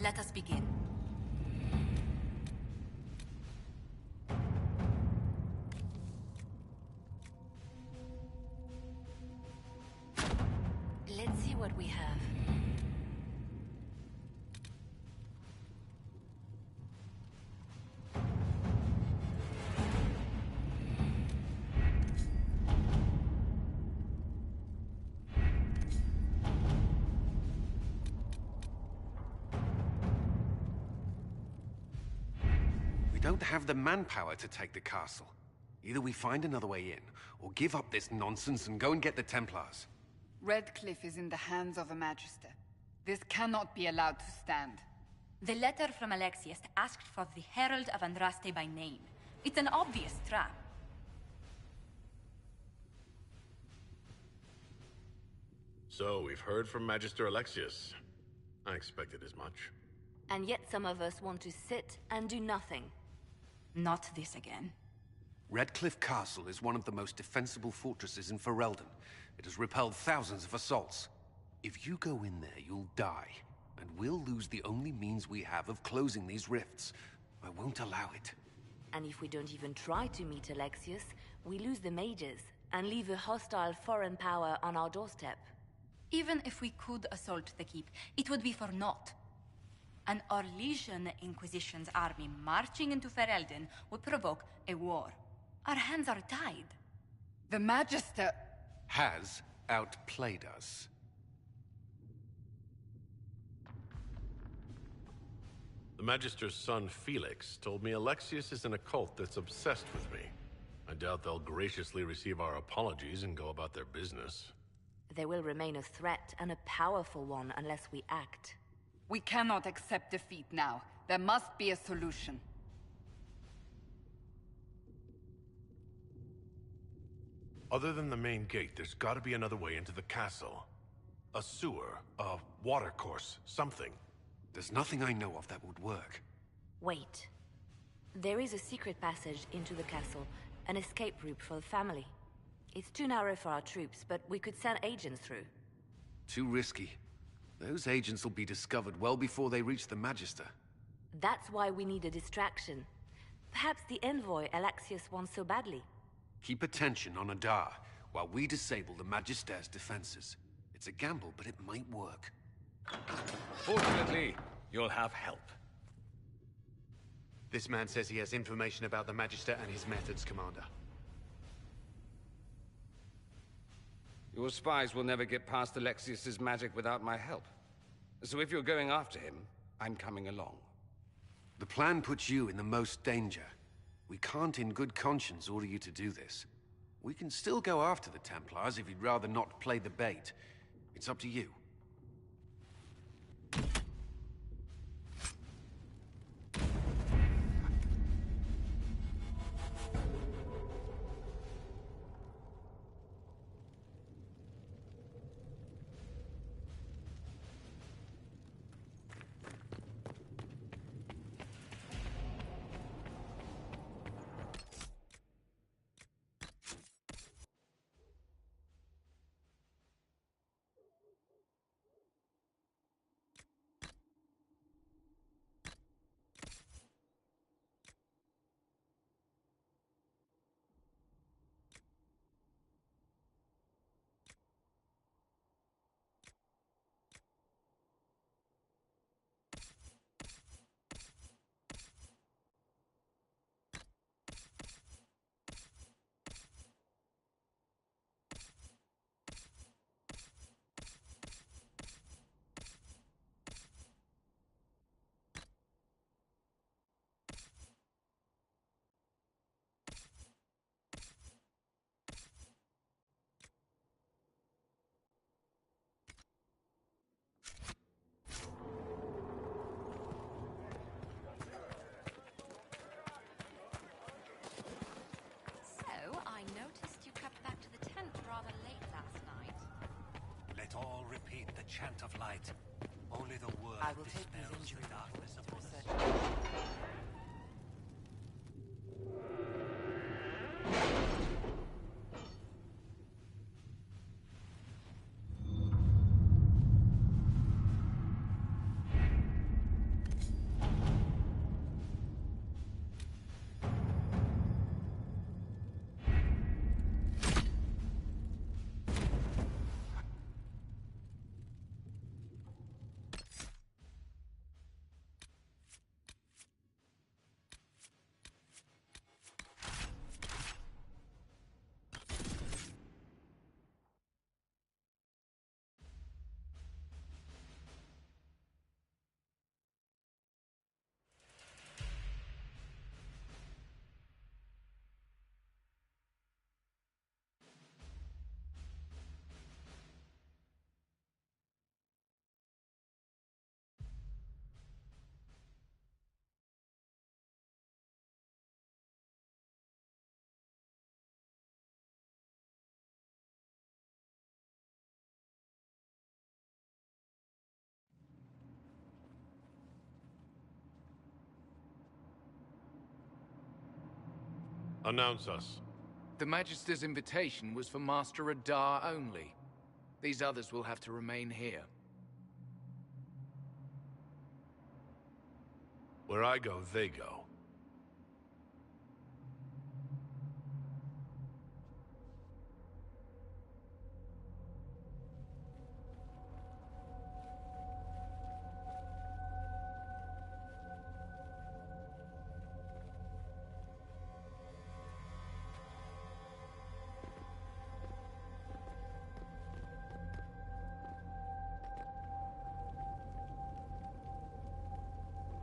Let us begin. Let's see what we have. We don't have the manpower to take the castle. Either we find another way in, or give up this nonsense and go and get the Templars. Redcliffe is in the hands of a Magister. This cannot be allowed to stand. The letter from Alexius asked for the Herald of Andraste by name. It's an obvious trap. So, we've heard from Magister Alexius. I expected as much. And yet some of us want to sit and do nothing. Not this again. Redcliffe Castle is one of the most defensible fortresses in Ferelden. It has repelled thousands of assaults. If you go in there, you'll die. And we'll lose the only means we have of closing these rifts. I won't allow it. And if we don't even try to meet Alexius, we lose the mages and leave a hostile foreign power on our doorstep. Even if we could assault the keep, it would be for naught. An Orlesian Inquisition's army marching into Ferelden would provoke a war. Our hands are tied. The Magister... has outplayed us. The Magister's son, Felix, told me Alexius is in a cult that's obsessed with me. I doubt they'll graciously receive our apologies and go about their business. They will remain a threat, and a powerful one, unless we act. We cannot accept defeat now. There must be a solution. Other than the main gate, there's gotta be another way into the castle. A sewer, a watercourse, something. There's nothing I know of that would work. Wait. There is a secret passage into the castle, an escape route for the family. It's too narrow for our troops, but we could send agents through. Too risky. Those agents will be discovered well before they reach the Magister. That's why we need a distraction. Perhaps the envoy Alexius wants so badly. Keep attention on Adar, while we disable the Magister's defenses. It's a gamble, but it might work. Fortunately, you'll have help. This man says he has information about the Magister and his methods, Commander. Your spies will never get past Alexius's magic without my help. So if you're going after him, I'm coming along. The plan puts you in the most danger. We can't in good conscience order you to do this. We can still go after the Templars if you'd rather not play the bait. It's up to you. All repeat the chant of light. Only the word I will take these dispels injuries the darkness of to the Announce us. The Magister's invitation was for Master Adar only. These others will have to remain here. Where I go, they go.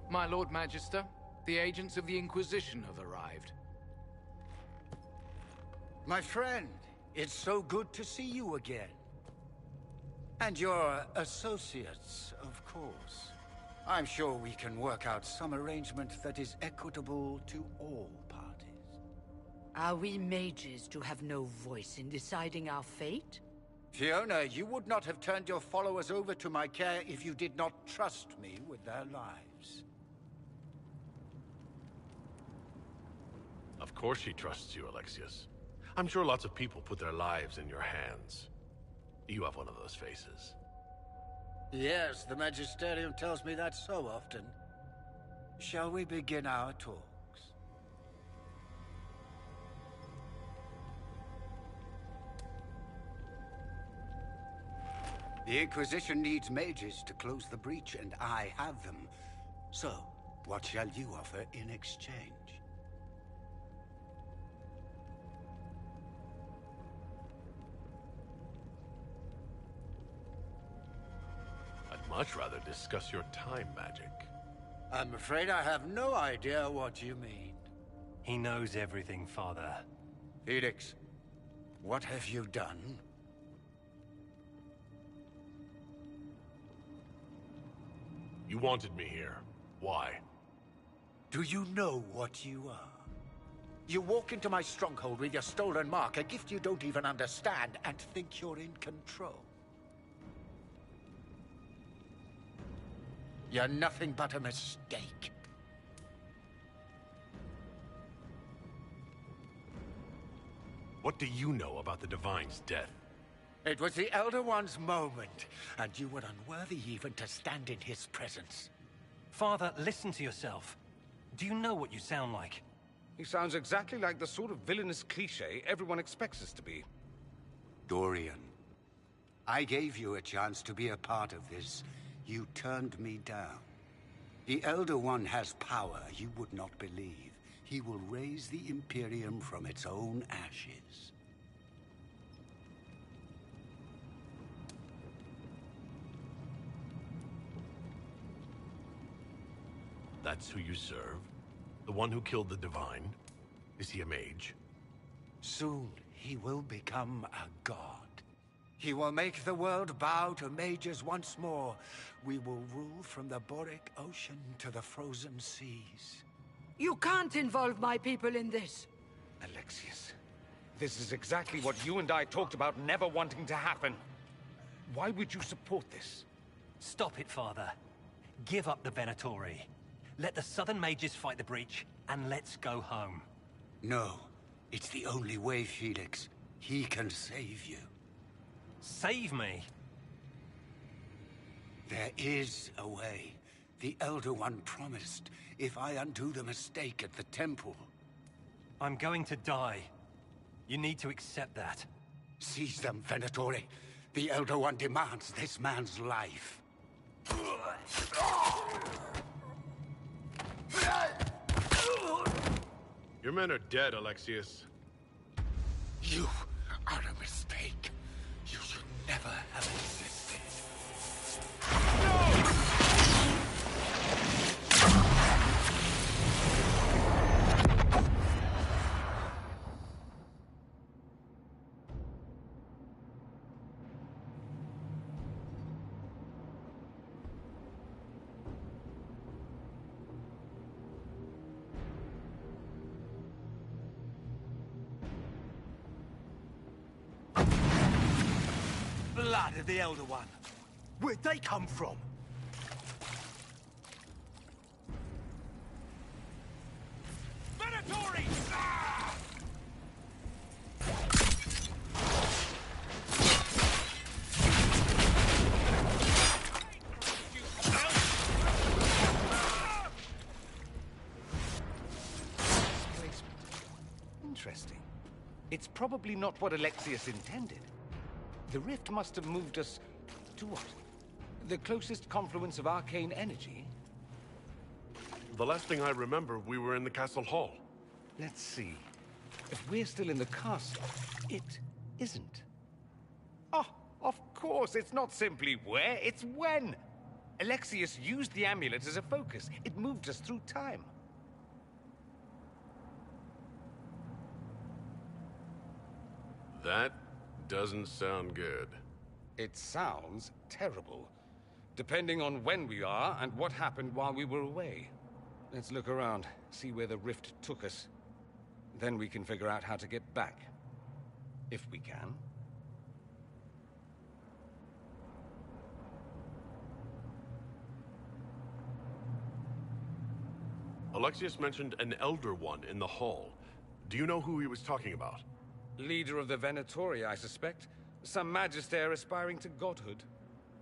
My Lord Magister, the agents of the Inquisition have arrived. My friend, it's so good to see you again. And your associates, of course. I'm sure we can work out some arrangement that is equitable to all parties. Are we mages to have no voice in deciding our fate? Fiona, you would not have turned your followers over to my care if you did not trust me with their lives. Of course she trusts you, Alexius. I'm sure lots of people put their lives in your hands. You have one of those faces. Yes, the Magisterium tells me that so often. Shall we begin our talks? The Inquisition needs mages to close the breach, and I have them. So, what shall you offer in exchange? Much rather discuss your time magic. I'm afraid I have no idea what you mean. He knows everything, Father. Felix, what have you done? You wanted me here. Why? Do you know what you are? You walk into my stronghold with your stolen mark, a gift you don't even understand, and think you're in control. You're nothing but a mistake. What do you know about the Divine's death? It was the Elder One's moment, and you were unworthy even to stand in his presence. Father, listen to yourself. Do you know what you sound like? He sounds exactly like the sort of villainous cliché everyone expects us to be. Dorian, I gave you a chance to be a part of this. You turned me down. The Elder One has power you would not believe. He will raise the Imperium from its own ashes. That's who you serve? The one who killed the Divine? Is he a mage? Soon, he will become a god. He will make the world bow to mages once more. We will rule from the Boric Ocean to the frozen seas. You can't involve my people in this. Alexius, this is exactly what you and I talked about never wanting to happen. Why would you support this? Stop it, Father. Give up the Venatori. Let the Southern Mages fight the breach, and let's go home. No, it's the only way, Felix. He can save you. Save me? There is a way. The Elder One promised, if I undo the mistake at the temple. I'm going to die. You need to accept that. Seize them, Venatori. The Elder One demands this man's life. Your men are dead, Alexius. You are a mistake. You should never have existed. Blood of the Elder One. Where'd they come from? Venatori! Ah! It's probably not what Alexius intended. The rift must have moved us to what? The closest confluence of arcane energy? The last thing I remember, we were in the castle hall. Let's see. If we're still in the castle, it isn't. Oh, of course, it's not simply where, it's when! Alexius used the amulet as a focus. It moved us through time. That doesn't sound good. It sounds terrible. Depending on when we are and what happened while we were away. Let's look around, see where the rift took us. Then we can figure out how to get back. If we can. Alexius mentioned an Elder One in the hall. Do you know who he was talking about? Leader of the Venatori, I suspect. Some magister aspiring to godhood.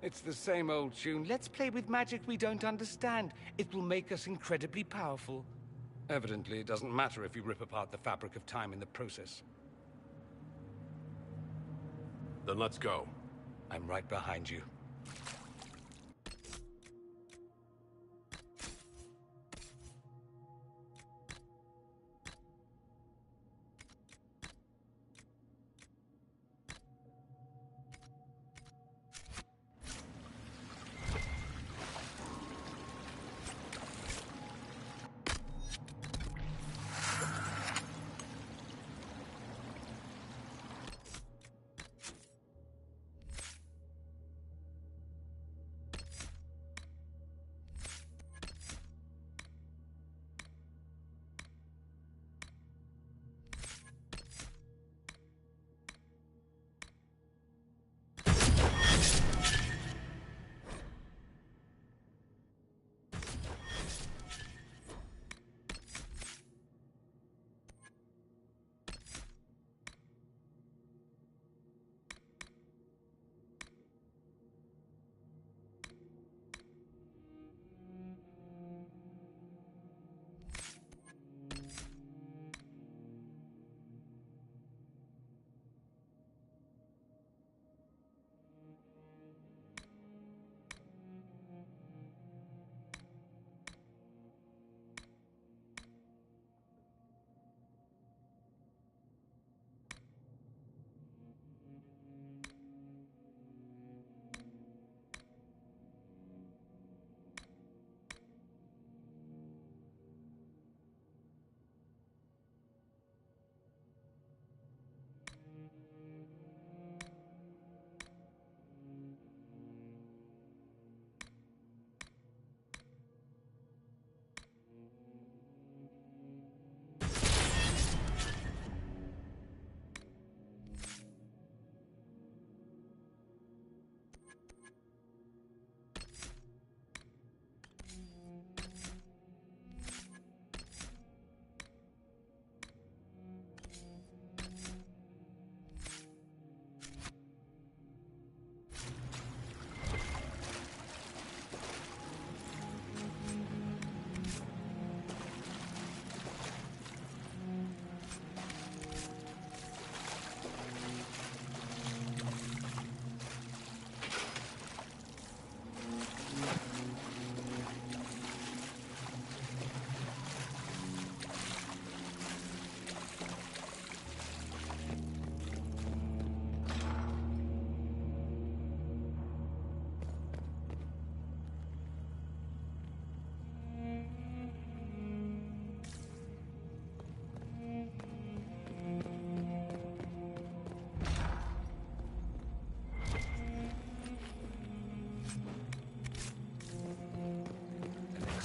It's the same old tune. Let's play with magic we don't understand. It will make us incredibly powerful. Evidently, it doesn't matter if you rip apart the fabric of time in the process. Then let's go. I'm right behind you.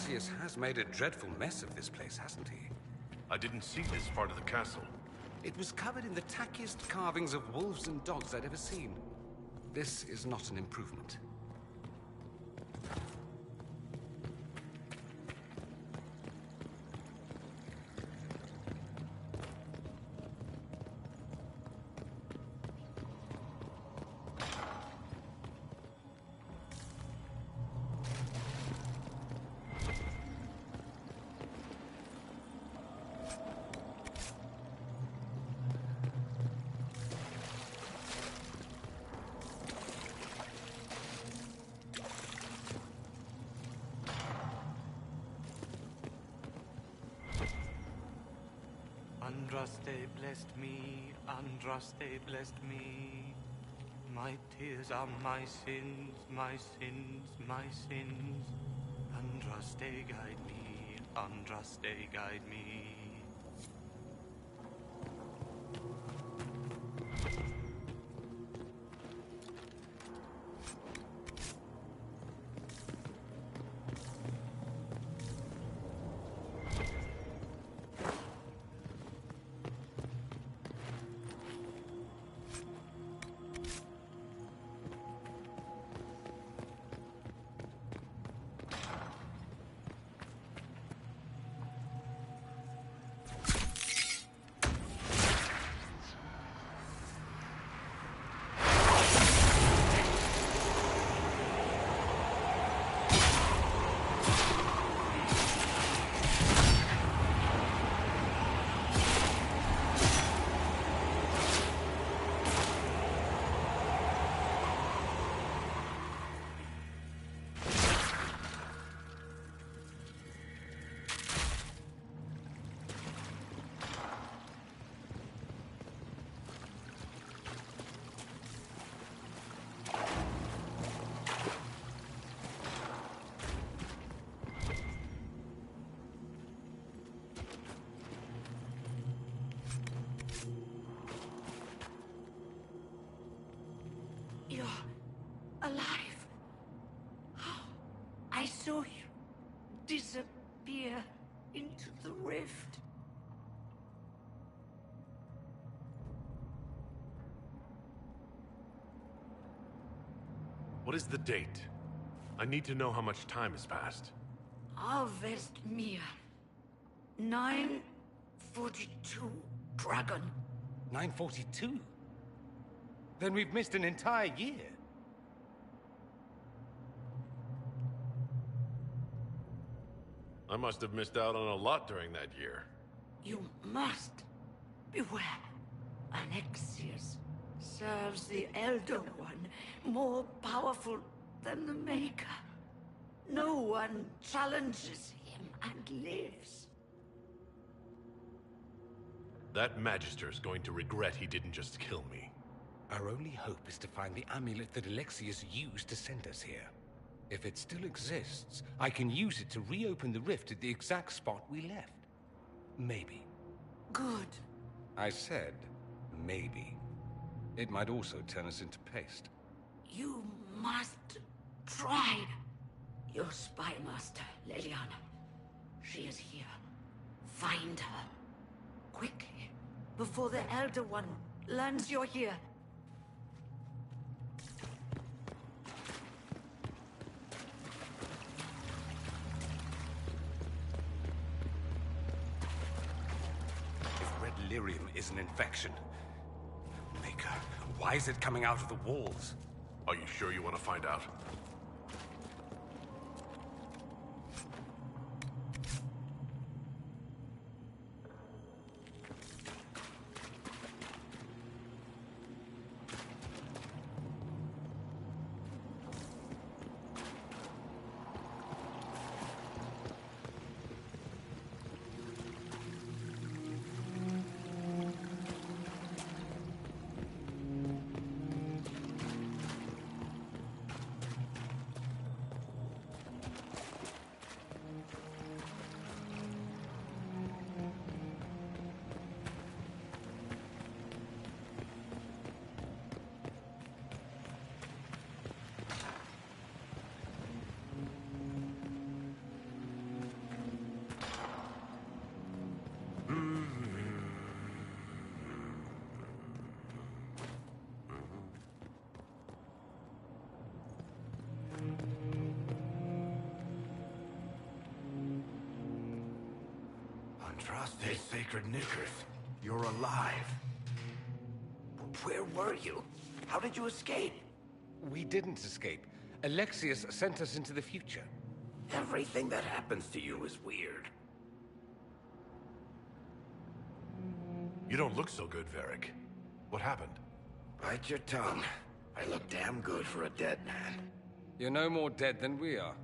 Alexius has made a dreadful mess of this place, hasn't he? I didn't see this part of the castle. It was covered in the tackiest carvings of wolves and dogs I'd ever seen. This is not an improvement. Andraste blessed me, Andraste blessed me. My tears are my sins, my sins, my sins. Andraste guide me, Andraste guide me. You're alive. How? I saw you disappear into the rift. What is the date? I need to know how much time has passed. Harvest Mia. 942 Dragon. 942? Then we've missed an entire year. I must have missed out on a lot during that year. You must beware. Alexius serves the Elder One, more powerful than the Maker. No one challenges him and lives. That Magister's going to regret he didn't just kill me. Our only hope is to find the amulet that Alexius used to send us here. If it still exists, I can use it to reopen the rift at the exact spot we left. Maybe. Good. I said, maybe. It might also turn us into paste. You must try. Your spy master, Leliana. She is here. Find her. Quickly. Before the Elder One learns you're here. Lyrium is an infection. Maker, why is it coming out of the walls? Are you sure you want to find out? Andraste Sacred Knickers, you're alive. Where were you? How did you escape? We didn't escape. Alexius sent us into the future. Everything that happens to you is weird. You don't look so good, Varric. What happened? Bite your tongue. I look damn good for a dead man. You're no more dead than we are.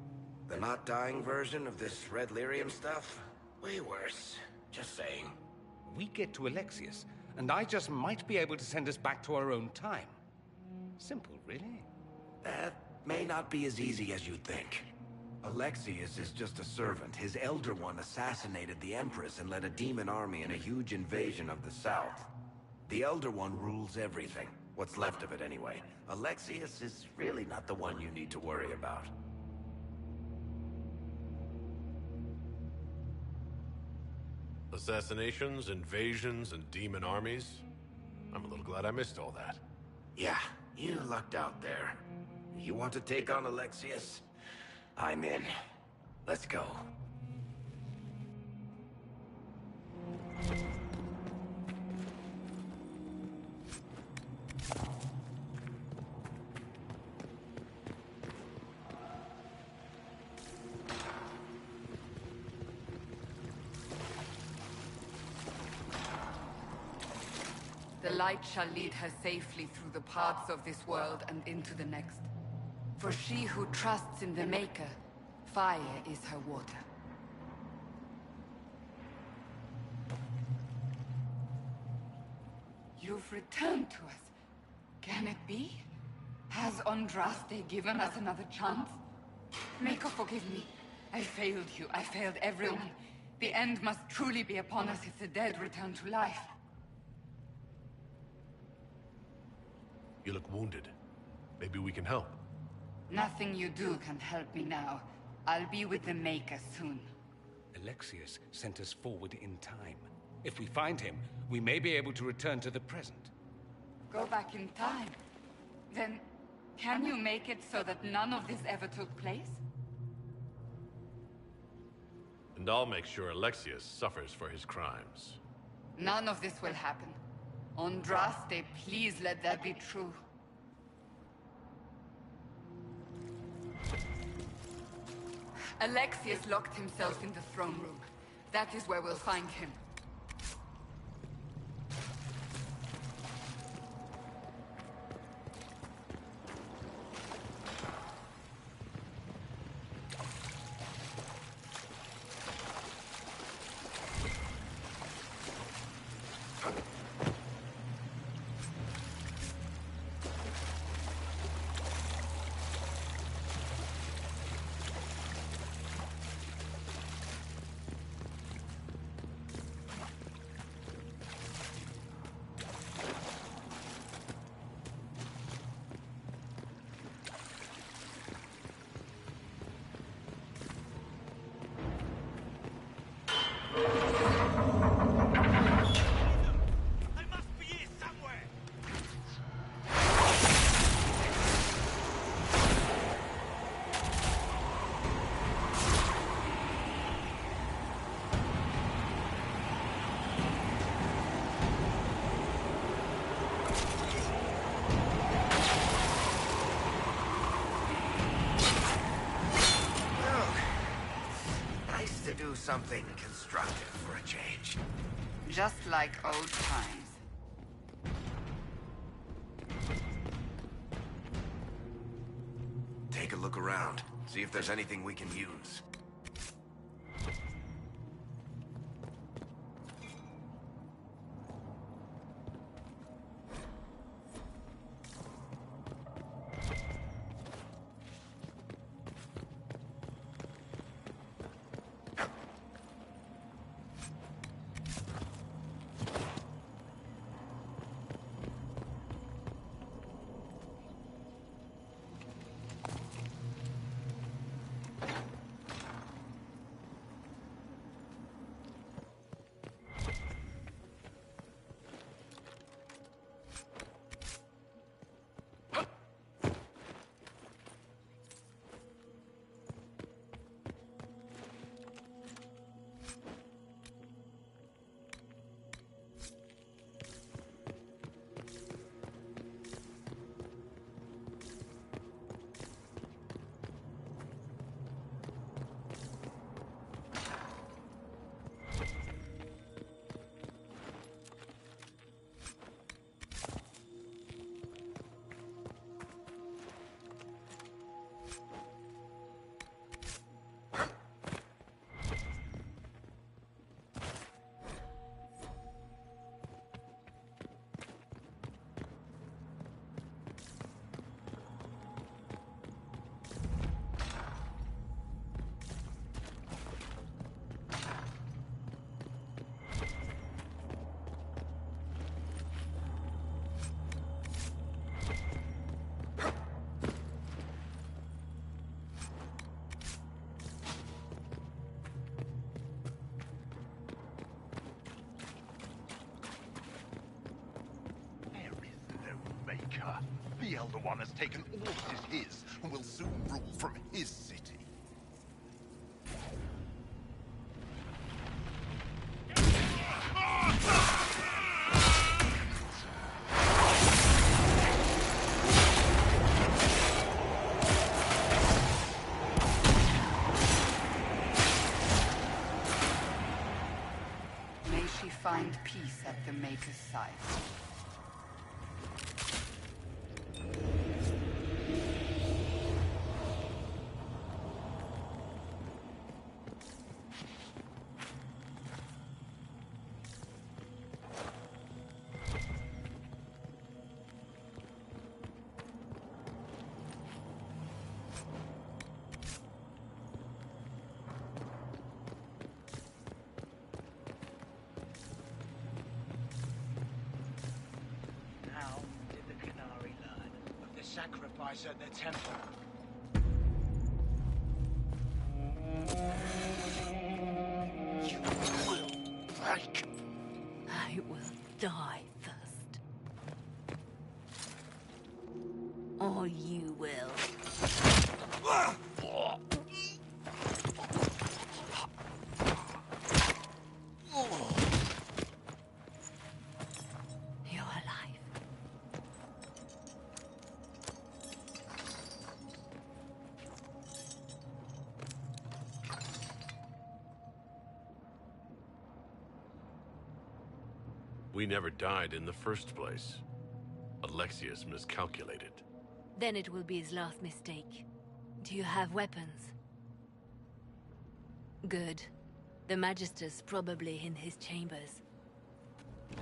The not dying version of this red lyrium stuff? Way worse. Just saying. we get to Alexius, and I just might be able to send us back to our own time. Simple, really. That may not be as easy as you think. Alexius is just a servant. His Elder One assassinated the Empress and led a demon army in a huge invasion of the South. The Elder One rules everything. What's left of it, anyway. Alexius is really not the one you need to worry about. Assassinations, invasions, and demon armies? I'm a little glad I missed all that. Yeah, you lucked out there. You want to take on Alexius? I'm in. Let's go. The light shall lead her safely through the paths of this world and into the next. For she who trusts in the Maker, fire is her water. You've returned to us. Can it be? Has Andraste given us another chance? Maker, forgive me. I failed you. I failed everyone. The end must truly be upon us if the dead return to life. You look wounded. Maybe we can help. Nothing you do can help me now. I'll be with the Maker soon. Alexius sent us forward in time. If we find him, we may be able to return to the present. Go back in time? Then, can you make it so that none of this ever took place? And I'll make sure Alexius suffers for his crimes. None of this will happen. Andraste, please let that be true. Alexius locked himself in the throne room. That is where we'll find him. Something constructive for a change. Just like old times. Take a look around. See if there's anything we can use. power. The Elder One has taken all that is his, and will soon rule from his city. May she find peace at the Maker's side. How did the Canary learn of the sacrifice at the temple? You will break. I will die first. Or you will. You're alive. We never died in the first place. Alexius miscalculated. Then it will be his last mistake. Do you have weapons? Good. The Magister's probably in his chambers.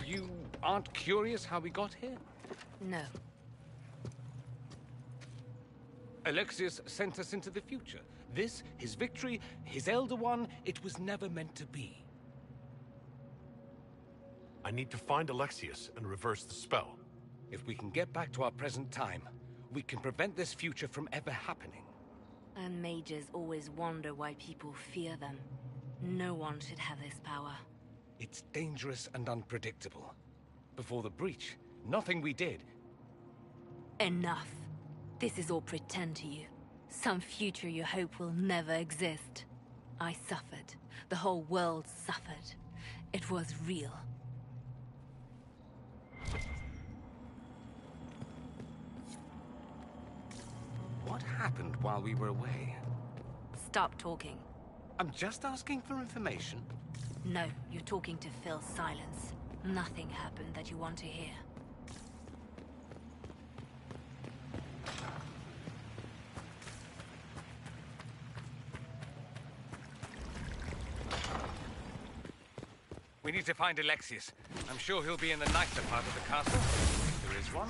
You aren't curious how we got here? No. Alexius sent us into the future. This, his victory, his Elder One, it was never meant to be. I need to find Alexius and reverse the spell. If we can get back to our present time, we can prevent this future from ever happening. And mages always wonder why people fear them. No one should have this power. It's dangerous and unpredictable. Before the breach, nothing we did. Enough. This is all pretend to you. Some future you hope will never exist. I suffered. The whole world suffered. It was real. What happened while we were away? Stop talking. I'm just asking for information. No, you're talking to fill silence. Nothing happened that you want to hear. We need to find Alexius. I'm sure he'll be in the nicer part of the castle, if there is one.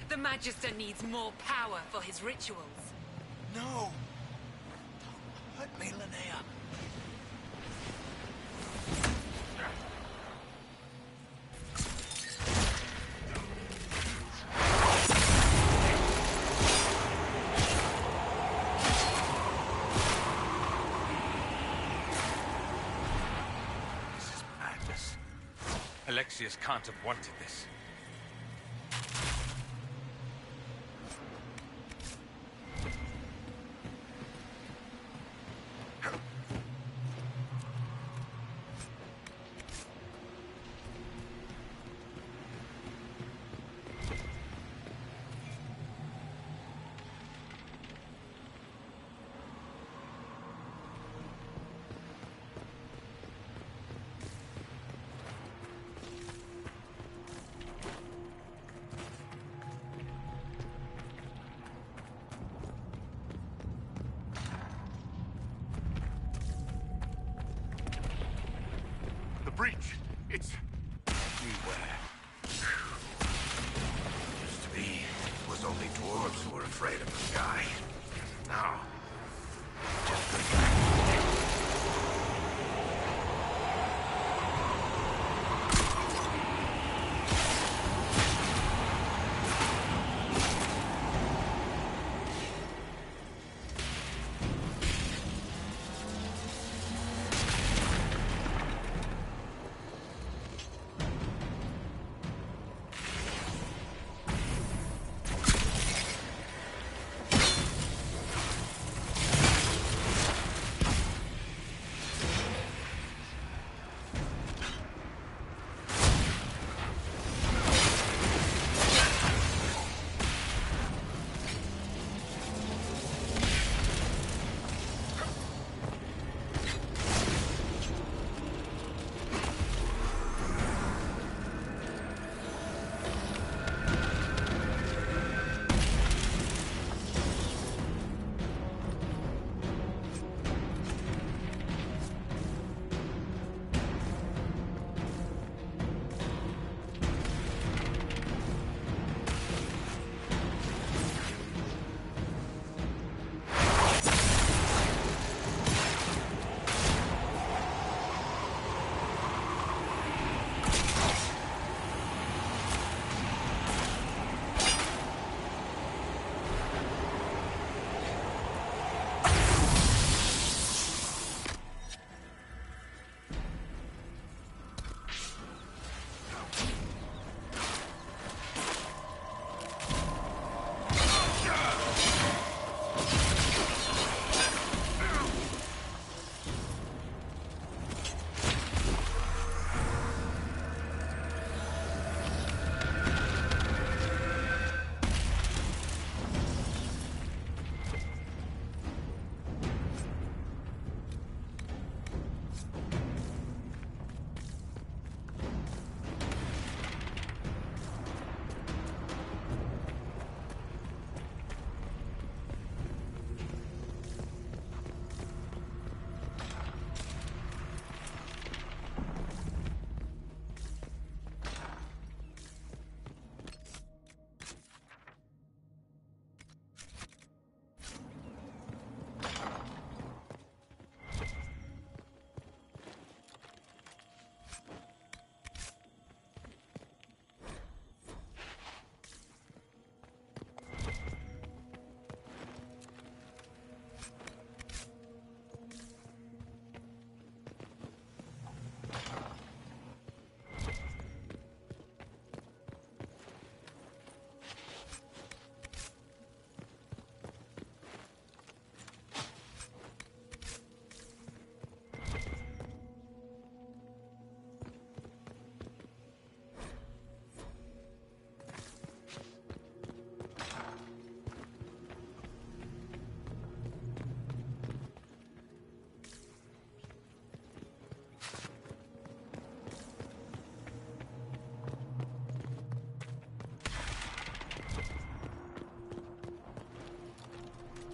The Magister needs more power for his rituals. No! Don't hurt me, Linnea. This is madness. Alexius can't have wanted this. breach. It's... Beware. Used to be, it was only dwarves who were afraid of the sky. Now, just good practice.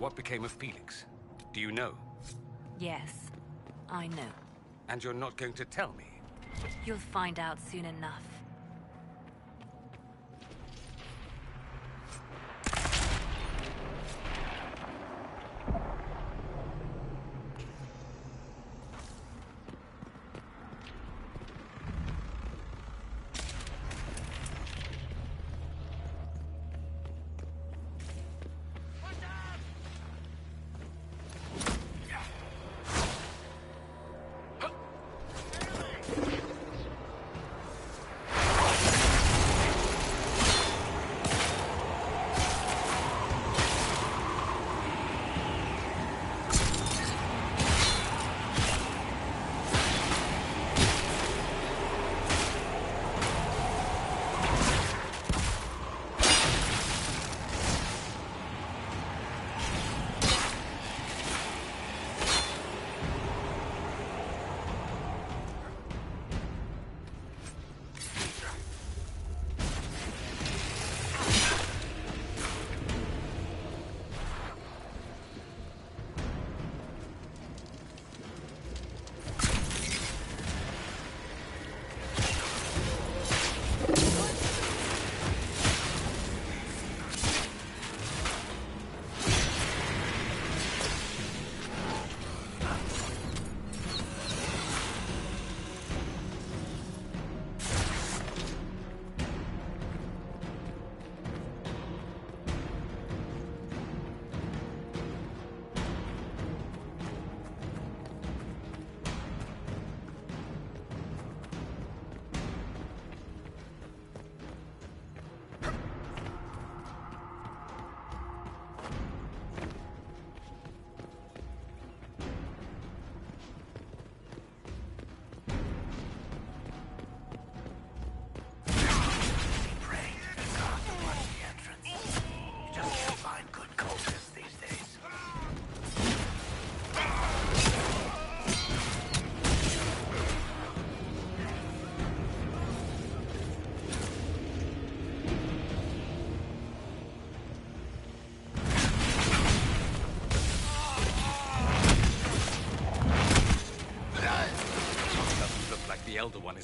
What became of Felix? Do you know? Yes, I know. And you're not going to tell me? You'll find out soon enough.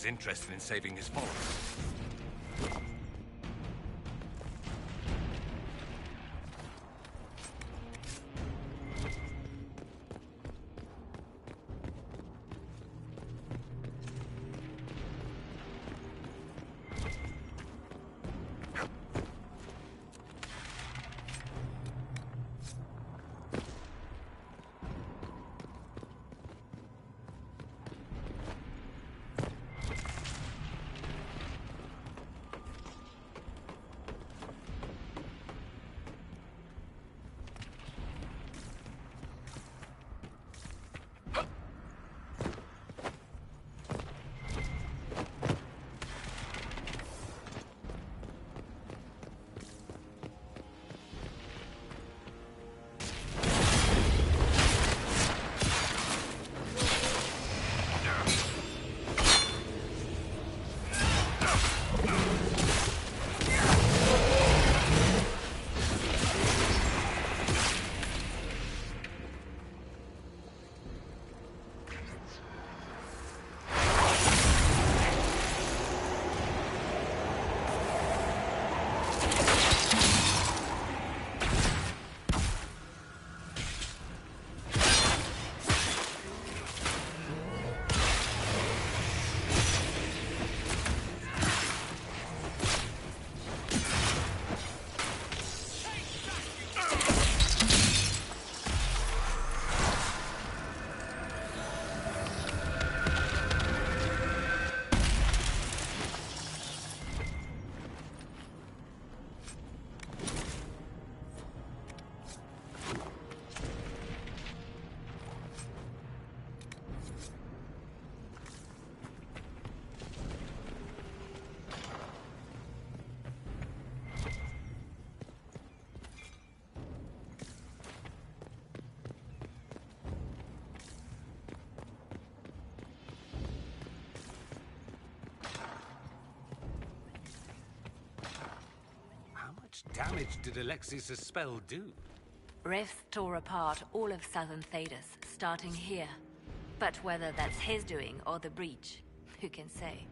interested in saving his followers. Damage did Alexius' spell do? Rifts tore apart all of southern Thedas, starting here. But whether that's his doing or the breach, who can say?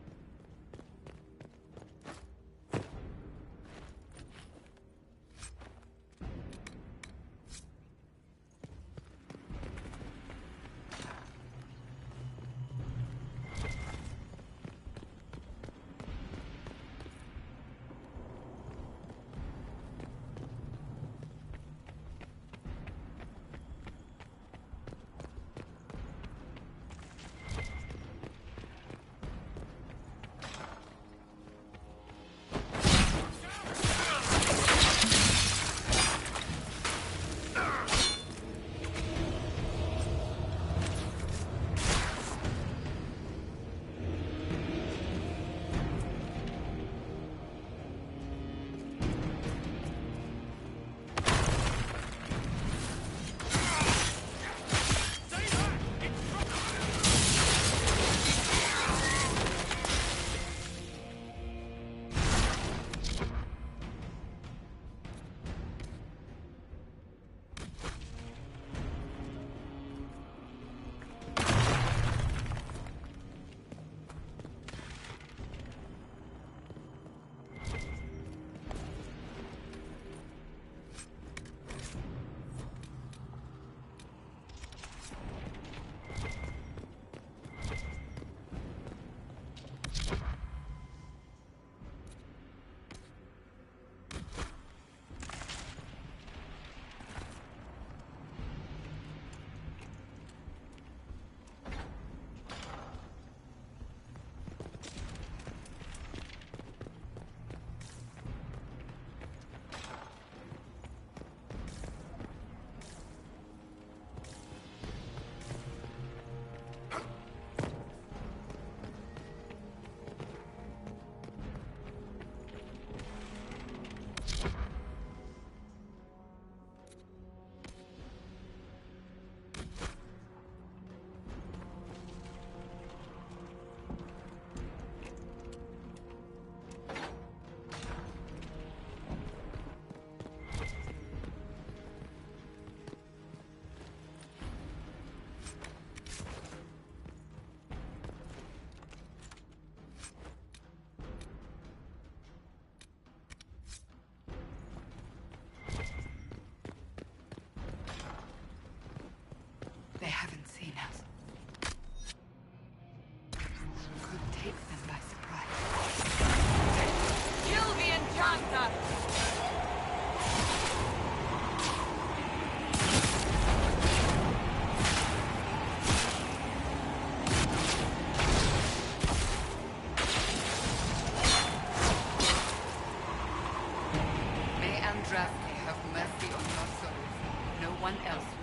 Andraste, have mercy on your souls. No one else will.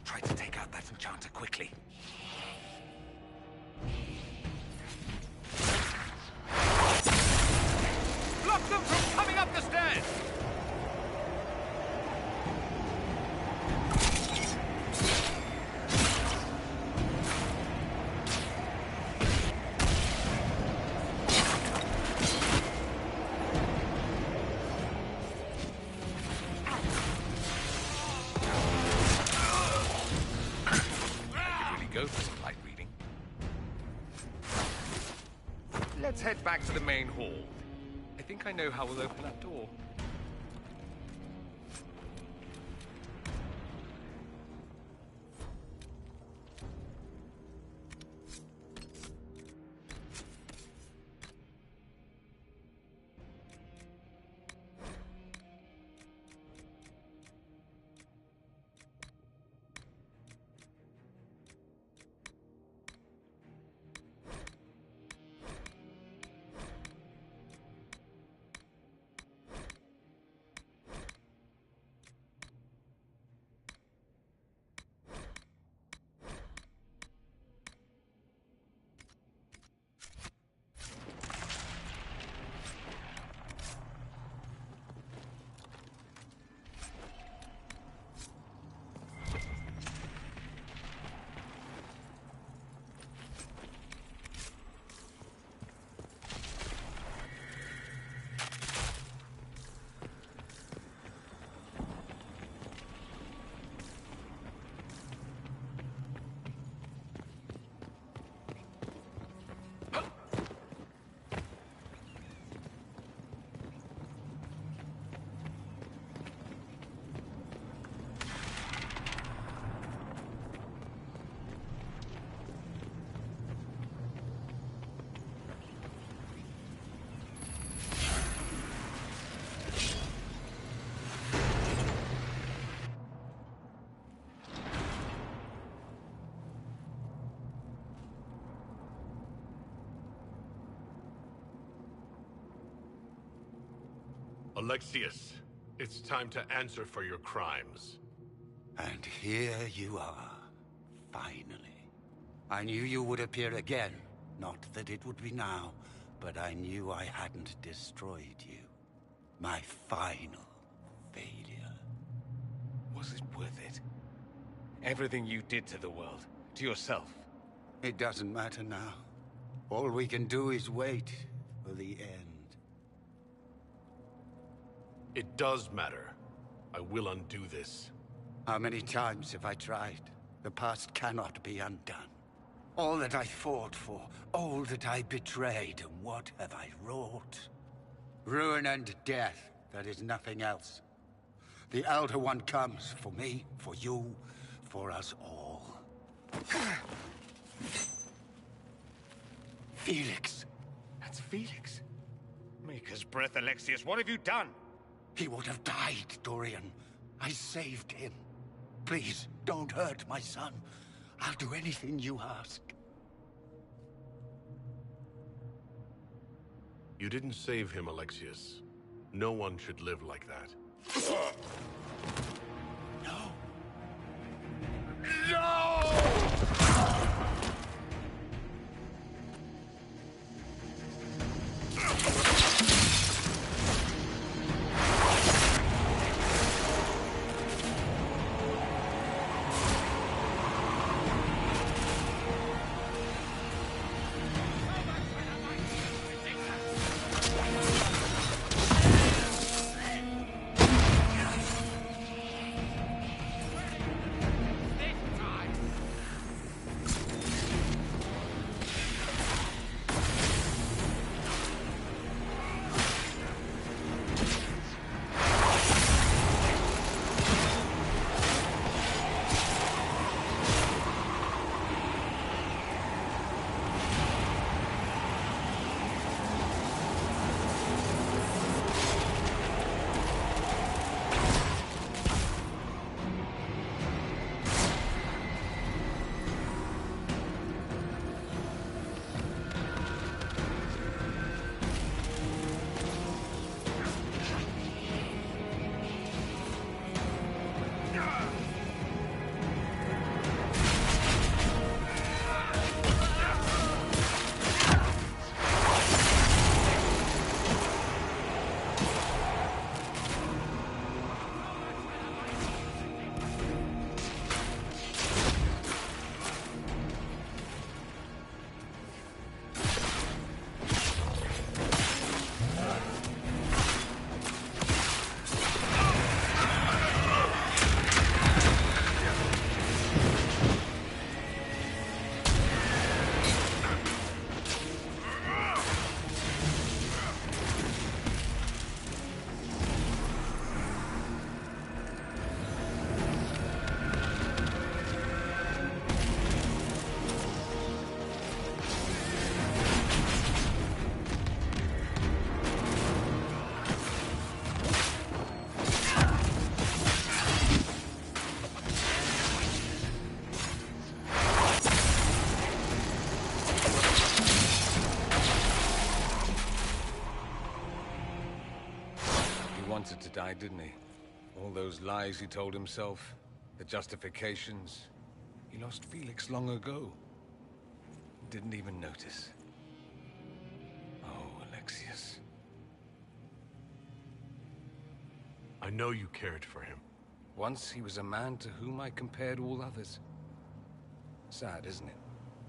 Try to take out that enchanter quickly. Block them from coming up the stairs! Go for some light reading. Let's head back to the main hall. I think I know how we'll open that door. Alexius, it's time to answer for your crimes. And here you are, finally. I knew you would appear again. Not that it would be now, but I knew I hadn't destroyed you. My final failure. Was it worth it? Everything you did to the world, to yourself. It doesn't matter now. All we can do is wait for the end. It does matter. I will undo this. How many times have I tried? The past cannot be undone. All that I fought for, all that I betrayed, and what have I wrought? Ruin and death, that is nothing else. The Elder One comes for me, for you, for us all. Felix. That's Felix. Maker's breath, Alexius, what have you done? He would have died, Dorian. I saved him. Please, don't hurt my son. I'll do anything you ask. You didn't save him, Alexius. No one should live like that. No! Wanted to die, didn't he? All those lies he told himself, the justifications. He lost Felix long ago. Didn't even notice. Oh, Alexius. I know you cared for him. Once he was a man to whom I compared all others. Sad, isn't it?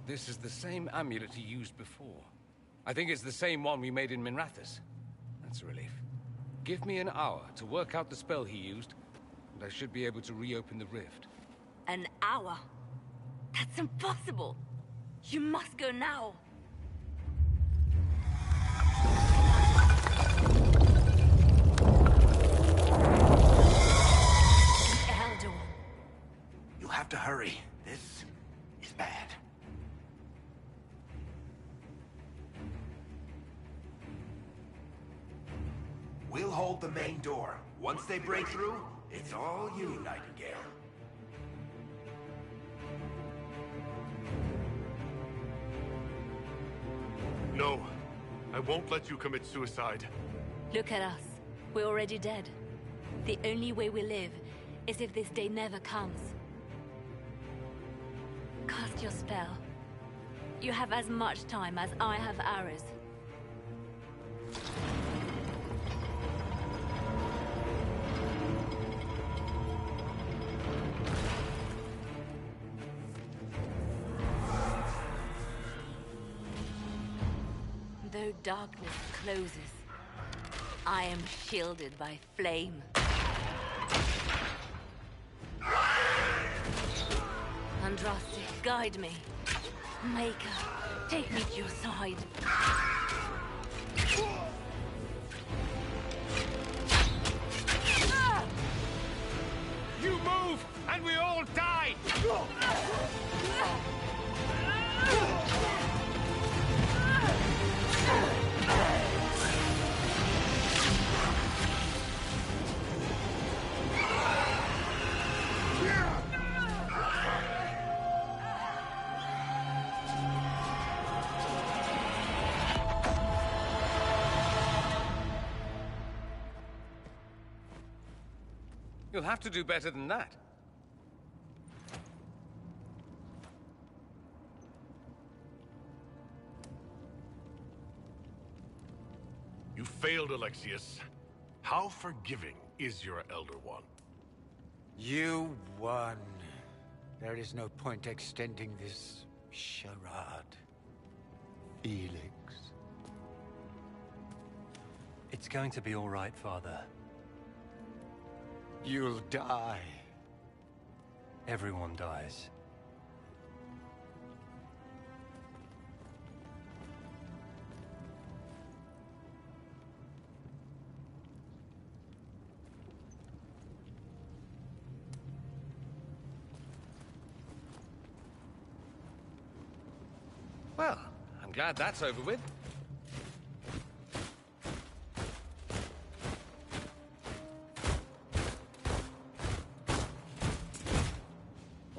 This is the same amulet he used before. I think it's the same one we made in Minrathous. That's a relief. Give me an hour to work out the spell he used, and I should be able to reopen the rift. An hour? That's impossible! You must go now! The Elder One. You'll have to hurry. This is bad. We'll hold the main door. Once they break through, it's all you, Nightingale. No, I won't let you commit suicide. Look at us. We're already dead. The only way we live is if this day never comes. Cast your spell. You have as much time as I have arrows. Though darkness closes, I am shielded by flame. Andraste, guide me. Maker, take me to your side. You move, and we all die! You'll have to do better than that. You failed, Alexius. How forgiving is your Elder One? You won. There is no point extending this charade. Felix. It's going to be all right, Father. You'll die. Everyone dies. Well, I'm glad that's over with.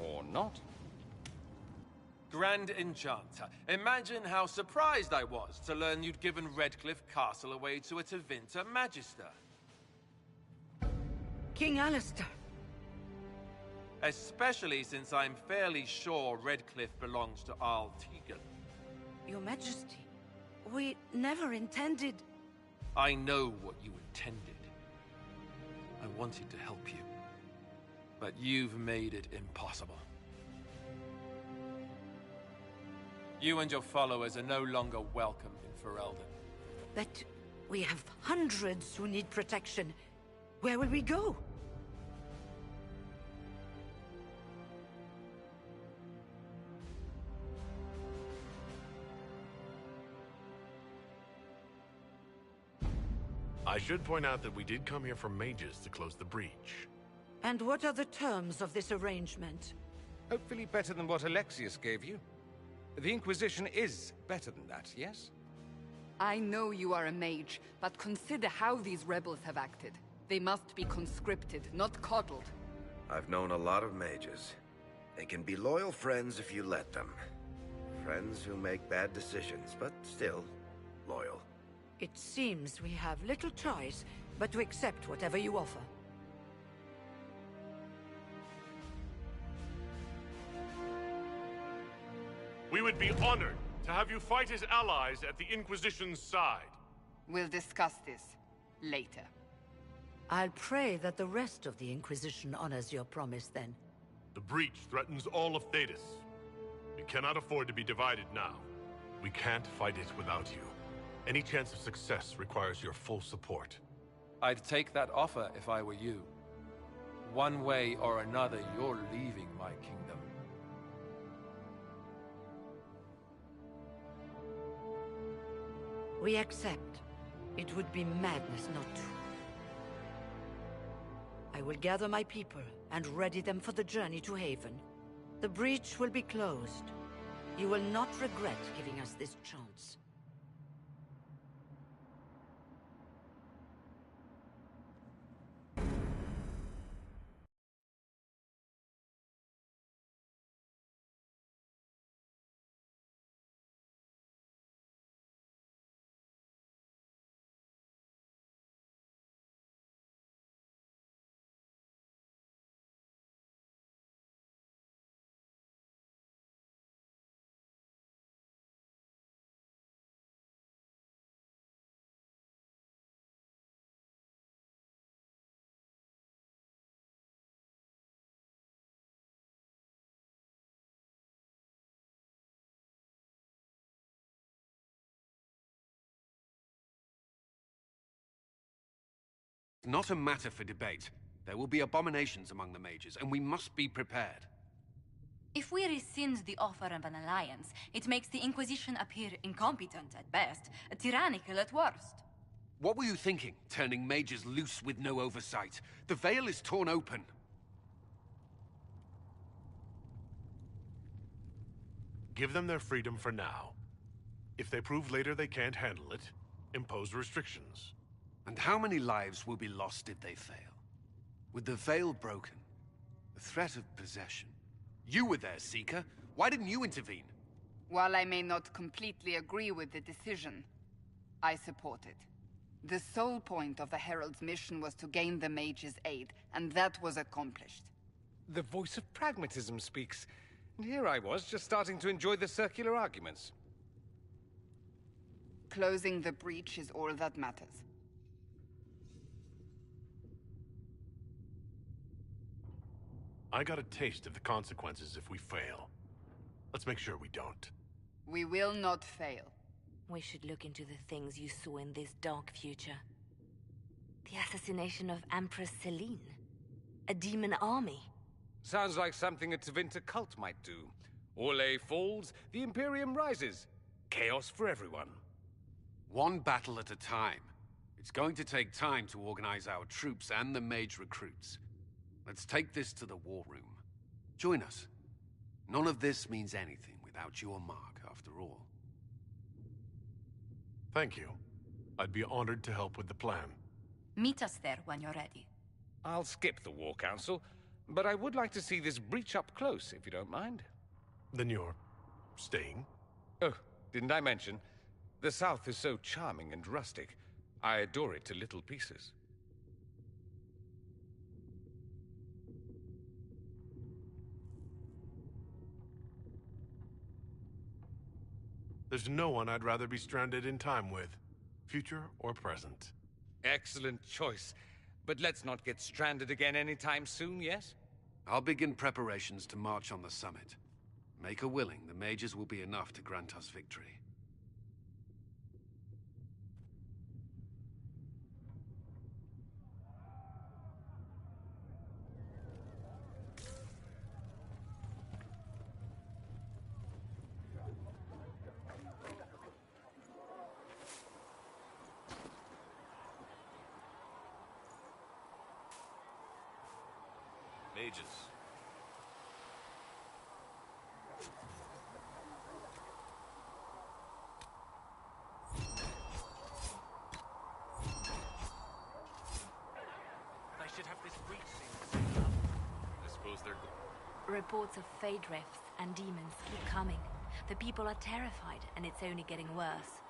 Or not. Grand Enchanter, imagine how surprised I was to learn you'd given Redcliffe Castle away to a Tevinter Magister. King Alistair. Especially since I'm fairly sure Redcliffe belongs to Arl Tegan. Your Majesty, we never intended... I know what you intended. I wanted to help you. But you've made it impossible. You and your followers are no longer welcome in Ferelden. But we have hundreds who need protection. Where will we go? I should point out that we did come here for mages to close the breach. And what are the terms of this arrangement? Hopefully better than what Alexius gave you. The Inquisition is better than that, yes? I know you are a mage, but consider how these rebels have acted. They must be conscripted, not coddled. I've known a lot of mages. They can be loyal friends if you let them. Friends who make bad decisions, but still loyal. It seems we have little choice but to accept whatever you offer. We would be honored to have you fight as allies at the Inquisition's side. We'll discuss this later. I'll pray that the rest of the Inquisition honors your promise then. The breach threatens all of Thedas. We cannot afford to be divided now. We can't fight it without you. Any chance of success requires your full support. I'd take that offer if I were you. One way or another, you're leaving my kingdom. We accept. It would be madness not to. I will gather my people and ready them for the journey to Haven. The breach will be closed. You will not regret giving us this chance. Not a matter for debate. There will be abominations among the mages, and we must be prepared. If we rescind the offer of an alliance, it makes the Inquisition appear incompetent at best, tyrannical at worst. What were you thinking, turning mages loose with no oversight? The veil is torn open. Give them their freedom for now. If they prove later they can't handle it, impose restrictions. And how many lives will be lost if they fail? With the veil broken, the threat of possession. You were there, Seeker. Why didn't you intervene? While I may not completely agree with the decision, I support it. The sole point of the Herald's mission was to gain the mage's aid, and that was accomplished. The voice of pragmatism speaks. And here I was, just starting to enjoy the circular arguments. Closing the breach is all that matters. I got a taste of the consequences if we fail. Let's make sure we don't. We will not fail. We should look into the things you saw in this dark future. The assassination of Empress Celine. A demon army. Sounds like something a Tevinter cult might do. Orlais falls, the Imperium rises. Chaos for everyone. One battle at a time. It's going to take time to organize our troops and the mage recruits. Let's take this to the war room. Join us. None of this means anything without your mark, after all. Thank you. I'd be honored to help with the plan. Meet us there when you're ready. I'll skip the War Council, but I would like to see this breach up close, if you don't mind. Then you're staying? Oh, didn't I mention? The South is so charming and rustic. I adore it to little pieces. There's no one I'd rather be stranded in time with, future or present. Excellent choice. But let's not get stranded again anytime soon, yes? I'll begin preparations to march on the summit. Make her willing, the mages will be enough to grant us victory. Mages. They should have this breach sealed. I suppose they're... Reports of fade rifts and demons keep coming. The people are terrified, and it's only getting worse.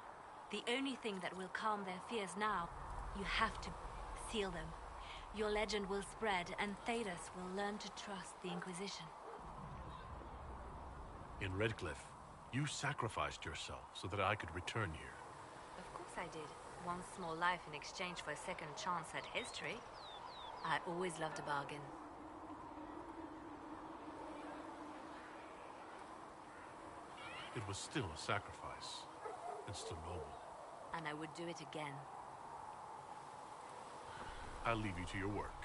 The only thing that will calm their fears now, you have to seal them. Your legend will spread, and Thedas will learn to trust the Inquisition. In Redcliffe, you sacrificed yourself so that I could return here. Of course I did. One small life in exchange for a second chance at history. I always loved a bargain. It was still a sacrifice, and still noble. And I would do it again. I'll leave you to your work.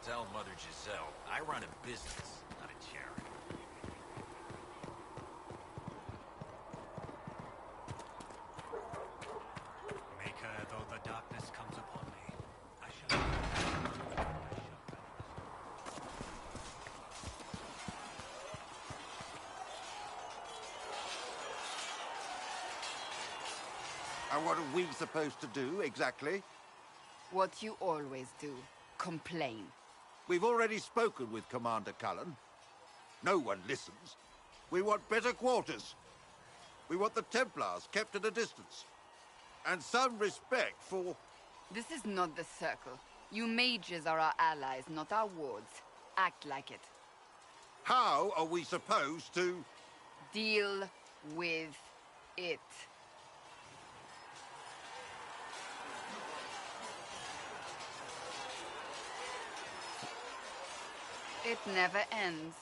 Tell Mother Giselle, I run a business, not a charity. Make her though the darkness comes upon me. I shall... And what are we supposed to do, exactly? What you always do. Complain. We've already spoken with Commander Cullen. No one listens. We want better quarters. We want the Templars kept at a distance. And some respect for... This is not the Circle. You mages are our allies, not our wards. Act like it. How are we supposed to... Deal with it. It never ends,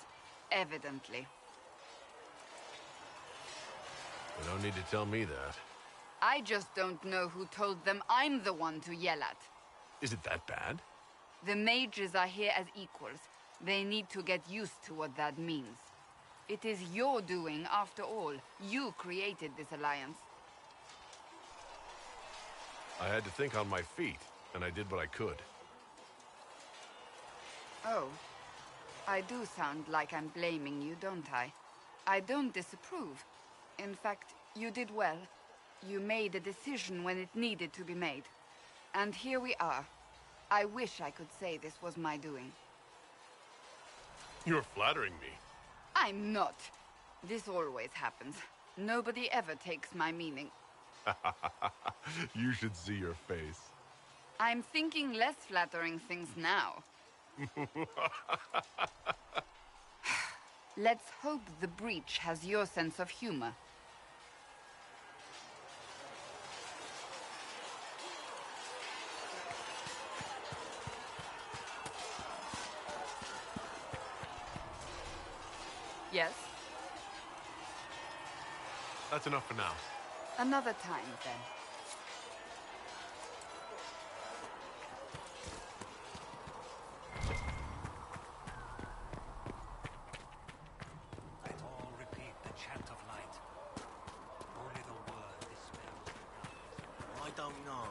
evidently. You don't need to tell me that. I just don't know who told them I'm the one to yell at. Is it that bad? The mages are here as equals. They need to get used to what that means. It is your doing, after all. You created this alliance. I had to think on my feet, and I did what I could. Oh. I do sound like I'm blaming you, don't I? I don't disapprove. In fact, you did well. You made a decision when it needed to be made. And here we are. I wish I could say this was my doing. You're flattering me. I'm not. This always happens. Nobody ever takes my meaning. You should see your face. I'm thinking less flattering things now. Let's hope the breach has your sense of humor. Yes? That's enough for now. Another time, then. Let all repeat the chant of light. Only the word dispels the I don't know.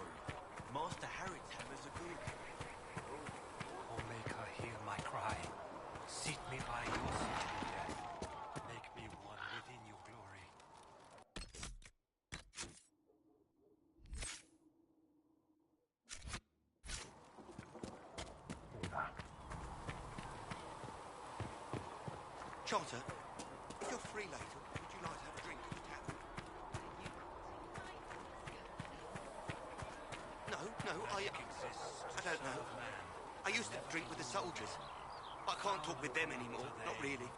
Master Harriet's hammers are good. Oh, make her hear my cry. Seat me by your side in death. Make me one within your glory. Charter, if you're free later, would you like to have a drink at the tavern? No, I don't know. I used to drink with the soldiers. I can't talk with them anymore, not really.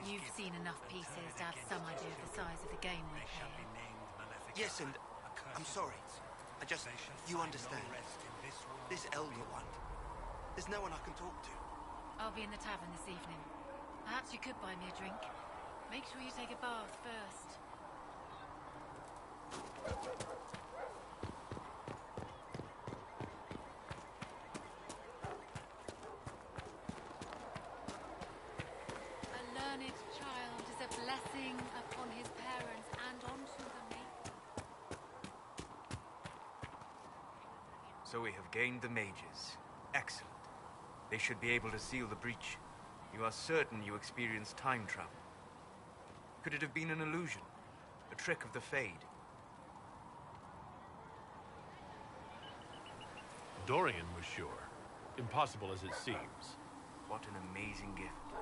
You've seen enough pieces to have some idea of the size of the game we play. Yes, and I'm sorry. You understand. This elder one, there's no one I can talk to. I'll be in the tavern this evening. Perhaps you could buy me a drink. Make sure you take a bath first. A learned child is a blessing upon his parents and onto the maiden. So we have gained the mages. Excellent. They should be able to seal the breach. You are certain you experienced time travel? Could it have been an illusion? A trick of the Fade? Dorian was sure. Impossible as it seems. What an amazing gift.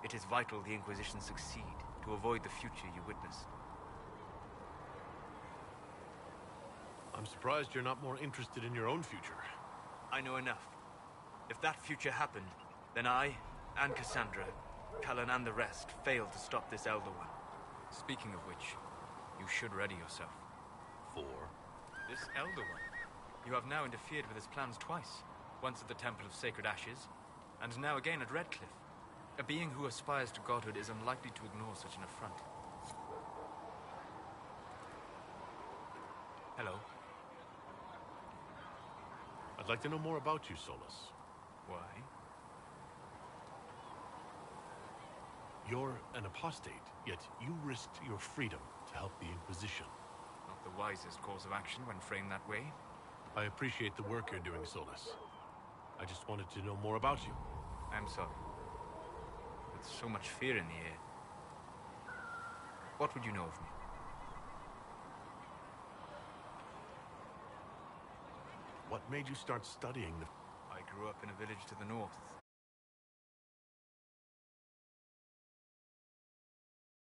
It is vital the Inquisition succeed to avoid the future you witnessed. I'm surprised you're not more interested in your own future. I know enough. If that future happened, then I, and Cassandra, Callan and the rest, failed to stop this Elder One. Speaking of which, you should ready yourself. For? This Elder One. You have now interfered with his plans twice. Once at the Temple of Sacred Ashes, and now again at Redcliffe. A being who aspires to godhood is unlikely to ignore such an affront. Hello. I'd like to know more about you, Solus. Why? You're an apostate, yet you risked your freedom to help the Inquisition. Not the wisest course of action when framed that way. I appreciate the work you're doing, Solus. I just wanted to know more about you. I'm sorry. With so much fear in the air. What would you know of me? What made you start studying the... I grew up in a village to the north.